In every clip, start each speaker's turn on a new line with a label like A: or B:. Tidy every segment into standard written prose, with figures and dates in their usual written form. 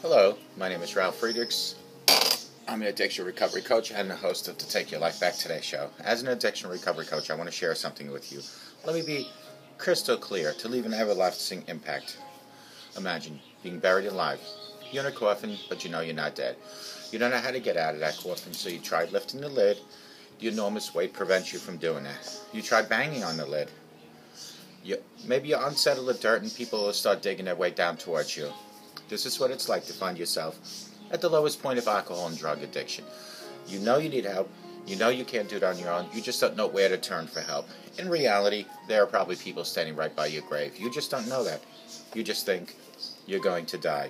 A: Hello, my name is Ralf Friedrichs. I'm an addiction recovery coach and the host of the Take Your Life Back Today show. As an addiction recovery coach, I want to share something with you. Let me be crystal clear to leave an everlasting impact. Imagine being buried alive. You're in a coffin, but you know you're not dead. You don't know how to get out of that coffin, so you tried lifting the lid. The enormous weight prevents you from doing that. You tried banging on the lid. Maybe you unsettle the dirt and people will start digging their way down towards you. This is what it's like to find yourself at the lowest point of alcohol and drug addiction. You know you need help. You know you can't do it on your own. You just don't know where to turn for help. In reality, there are probably people standing right by your grave. You just don't know that. You just think you're going to die.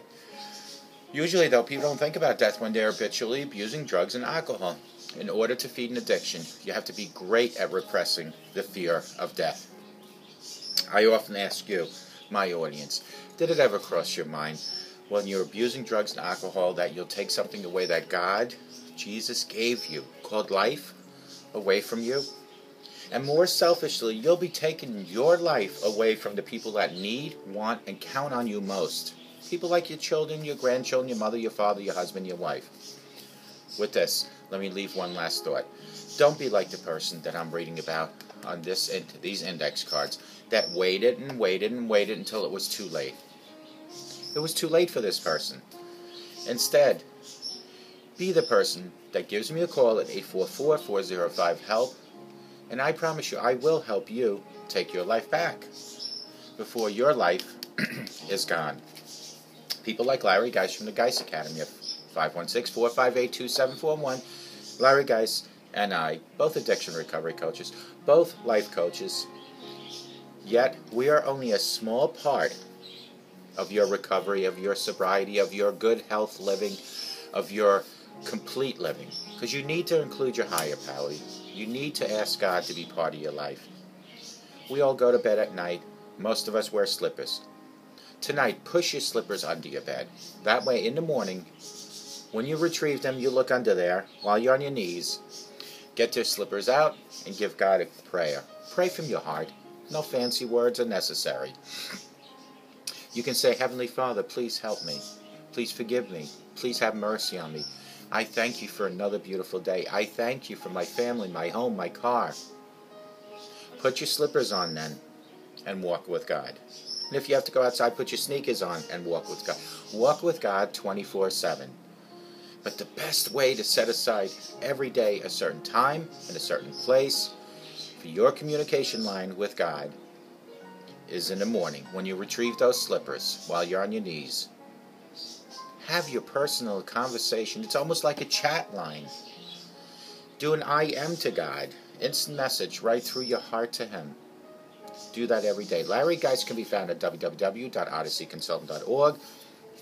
A: Usually, though, people don't think about death when they're habitually abusing drugs and alcohol. In order to feed an addiction, you have to be great at repressing the fear of death. I often ask you, my audience, did it ever cross your mind when you're abusing drugs and alcohol that you'll take something away that God, Jesus, gave you, called life, away from you? And more selfishly, you'll be taking your life away from the people that need, want, and count on you most. People like your children, your grandchildren, your mother, your father, your husband, your wife. With this, let me leave one last thought. Don't be like the person that I'm reading about on these index cards that waited and waited and waited until it was too late. It was too late for this person. Instead, be the person that gives me a call at 844-405-HELP, and I promise you I will help you take your life back before your life is gone. People like Larry Geis from the Geis Academy at 516-458-2741. Larry Geis and I, both addiction recovery coaches, both life coaches, yet we are only a small part of your recovery, of your sobriety, of your good health living, of your complete living. Because you need to include your higher power. You need to ask God to be part of your life. We all go to bed at night. Most of us wear slippers. Tonight, push your slippers under your bed. That way, in the morning, when you retrieve them, you look under there while you're on your knees. Get your slippers out and give God a prayer. Pray from your heart. No fancy words are necessary. You can say, Heavenly Father, please help me. Please forgive me. Please have mercy on me. I thank you for another beautiful day. I thank you for my family, my home, my car. Put your slippers on then and walk with God. And if you have to go outside, put your sneakers on and walk with God. Walk with God 24/7. But the best way to set aside every day a certain time and a certain place for your communication line with God is in the morning when you retrieve those slippers while you're on your knees. Have your personal conversation. It's almost like a chat line. Do an I am to God. Instant message right through your heart to Him. Do that every day. Larry Geis can be found at www.odysseyconsultant.org.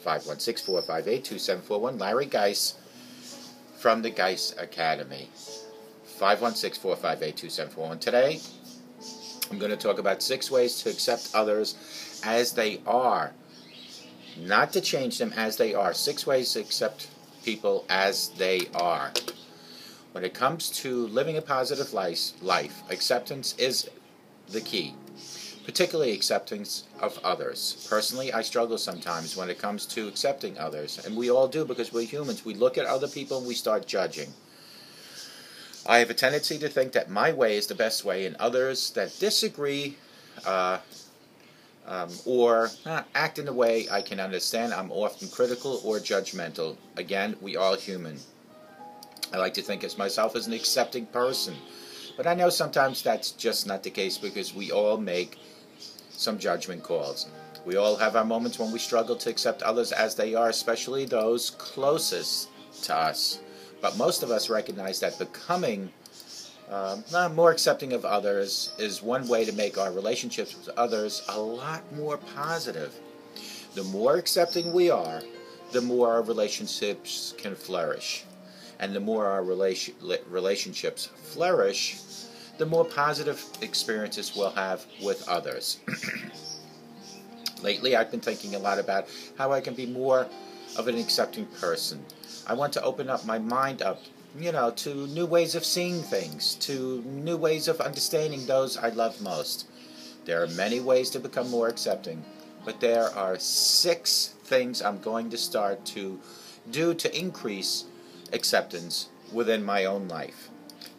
A: 516-458-2741. Larry Geis from the Geis Academy. 516-458-2741. Today, I'm going to talk about 6 ways to accept others as they are. Not to change them, as they are. 6 ways to accept people as they are. When it comes to living a positive life, acceptance is the key. Particularly acceptance of others. Personally, I struggle sometimes when it comes to accepting others. And we all do because we're humans. We look at other people and we start judging. I have a tendency to think that my way is the best way, and others that disagree or act in a way I can understand, I'm often critical or judgmental. Again, we are human. I like to think of myself as an accepting person. But I know sometimes that's just not the case because we all make some judgment calls. We all have our moments when we struggle to accept others as they are, especially those closest to us. But most of us recognize that becoming more accepting of others is one way to make our relationships with others a lot more positive. The more accepting we are, the more our relationships can flourish. And the more our relationships flourish, the more positive experiences we'll have with others. Lately, I've been thinking a lot about how I can be more of an accepting person. I want to open up my mind up, to new ways of seeing things, to new ways of understanding those I love most. There are many ways to become more accepting, but there are 6 things I'm going to start to do to increase acceptance within my own life.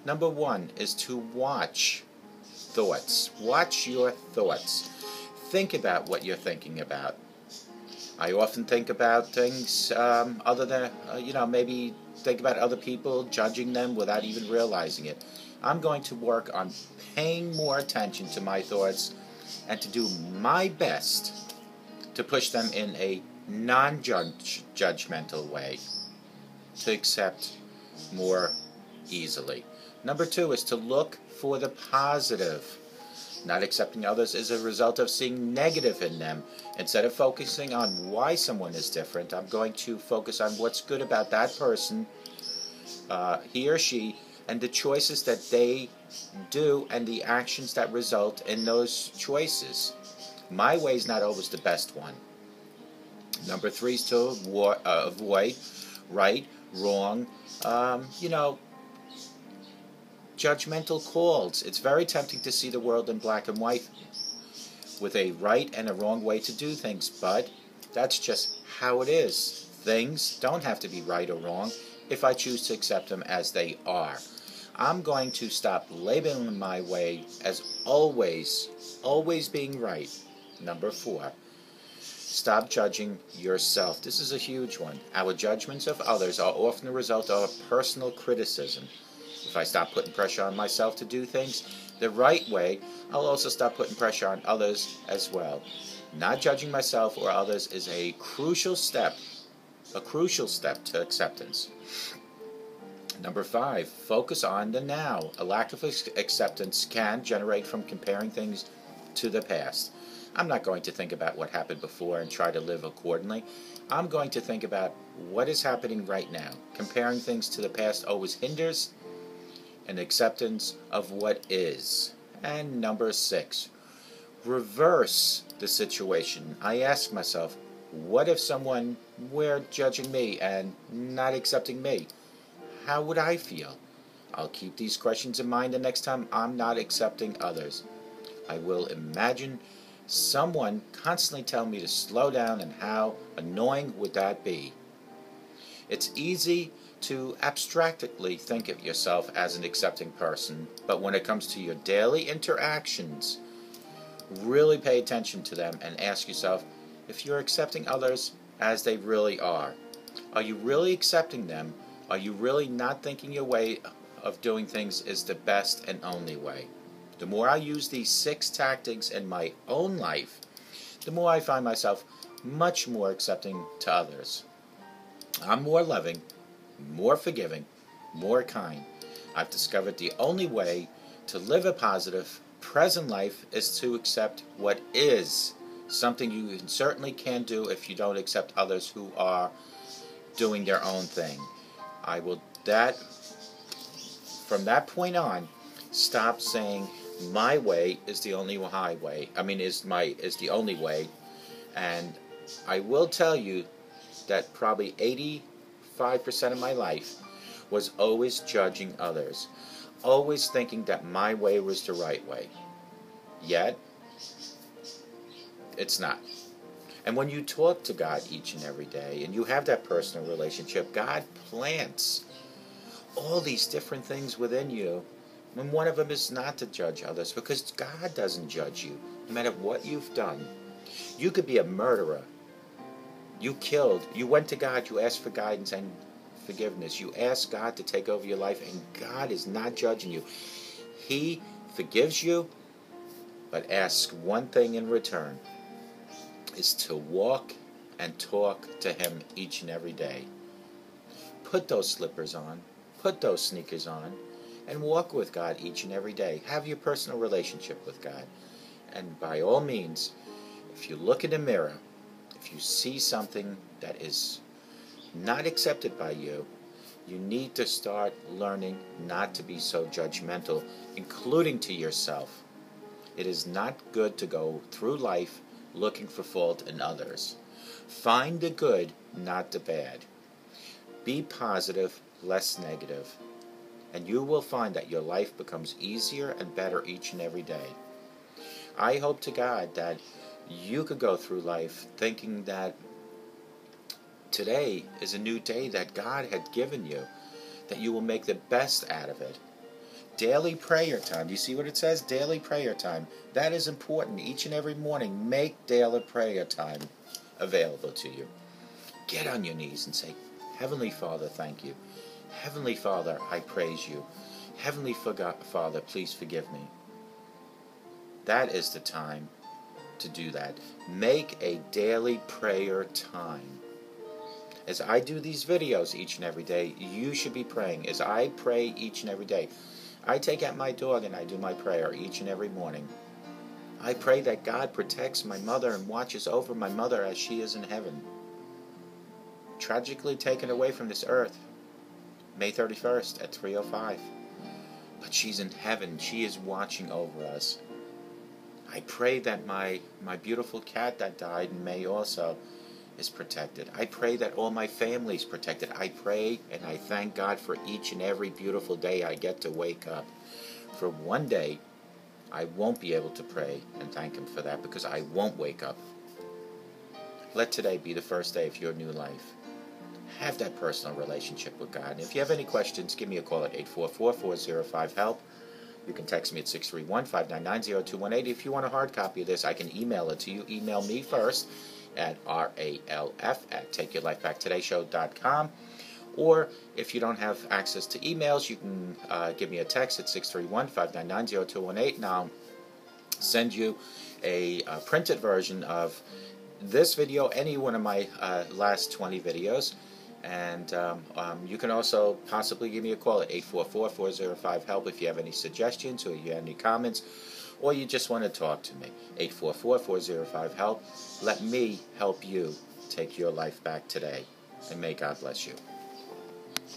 A: Number one is to watch thoughts. Watch your thoughts. Think about what you're thinking about. I often think about things other than, maybe think about other people, judging them without even realizing it. I'm going to work on paying more attention to my thoughts and to do my best to push them in a non-judgmental way, to accept more easily. Number two is to look for the positive. Not accepting others is a result of seeing negative in them. Instead of focusing on why someone is different, I'm going to focus on what's good about that person, he or she, and the choices that they do and the actions that result in those choices. My way is not always the best one. Number three is to avoid right, wrong, judgmental calls. It's very tempting to see the world in black and white with a right and a wrong way to do things, but that's just how it is. Things don't have to be right or wrong if I choose to accept them as they are. I'm going to stop labeling my way as always being right. Number four, stop judging yourself. This is a huge one. Our judgments of others are often a result of personal criticism. If I stop putting pressure on myself to do things the right way, I'll also stop putting pressure on others as well. Not judging myself or others is a crucial step to acceptance. Number five, focus on the now. A lack of acceptance can generate from comparing things to the past. I'm not going to think about what happened before and try to live accordingly. I'm going to think about what is happening right now. Comparing things to the past always hinders an acceptance of what is. And number six, reverse the situation. I ask myself, what if someone were judging me and not accepting me? How would I feel? I'll keep these questions in mind the next time I'm not accepting others. I will imagine someone constantly telling me to slow down, and how annoying would that be? It's easy to abstractly think of yourself as an accepting person, but when it comes to your daily interactions, really pay attention to them and ask yourself if you're accepting others as they really are. Are you really accepting them? Are you really not thinking your way of doing things is the best and only way? The more I use these 6 tactics in my own life, the more I find myself much more accepting to others. I'm more loving, more forgiving, more kind. I've discovered the only way to live a positive, present life is to accept what is. Something you certainly can't do if you don't accept others who are doing their own thing. I will, from that point on, stop saying my way is the only highway. Is the only way. And I will tell you that probably 85% of my life was always judging others, always thinking that my way was the right way. Yet, it's not. And when you talk to God each and every day, and you have that personal relationship, God plants all these different things within you. And one of them is not to judge others, because God doesn't judge you, no matter what you've done. You could be a murderer. You killed. You went to God. You asked for guidance and forgiveness. You asked God to take over your life, and God is not judging you. He forgives you, but asks one thing in return, is to walk and talk to Him each and every day. Put those slippers on, put those sneakers on, and walk with God each and every day. Have your personal relationship with God. And by all means, if you look in the mirror, if you see something that is not accepted by you, you need to start learning not to be so judgmental, including to yourself. It is not good to go through life looking for fault in others. Find the good, not the bad. Be positive, less negative, and you will find that your life becomes easier and better each and every day. I hope to God that you could go through life thinking that Today is a new day that God had given you, that you will make the best out of it. Daily prayer time. Do you see what it says? Daily prayer time. That is important. Each and every morning, make daily prayer time available to you. Get on your knees and say, Heavenly Father, thank you. Heavenly Father, I praise you. Heavenly Father, please forgive me. That is the time to do that. Make a daily prayer time. As I do these videos each and every day, you should be praying. As I pray each and every day, I take out my dog and I do my prayer each and every morning. I pray that God protects my mother and watches over my mother as she is in heaven. Tragically taken away from this earth, May 31st at 3:05. But she's in heaven. She is watching over us. I pray that my beautiful cat that died in May also is protected. I pray that all my family is protected. I pray and I thank God for each and every beautiful day I get to wake up. For one day, I won't be able to pray and thank Him for that because I won't wake up. Let today be the first day of your new life. Have that personal relationship with God. And if you have any questions, give me a call at 844-405-HELP. You can text me at 631-599-0218. If you want a hard copy of this, I can email it to you. Email me first at ralf@takeyourlifebacktodayshow.com. Or if you don't have access to emails, you can give me a text at 631-599-0218, and I'll send you a printed version of this video, any one of my last 20 videos. And you can also possibly give me a call at 844-405-HELP if you have any suggestions or you have any comments, or you just want to talk to me. 844-405-HELP. Let me help you take your life back today, and may God bless you.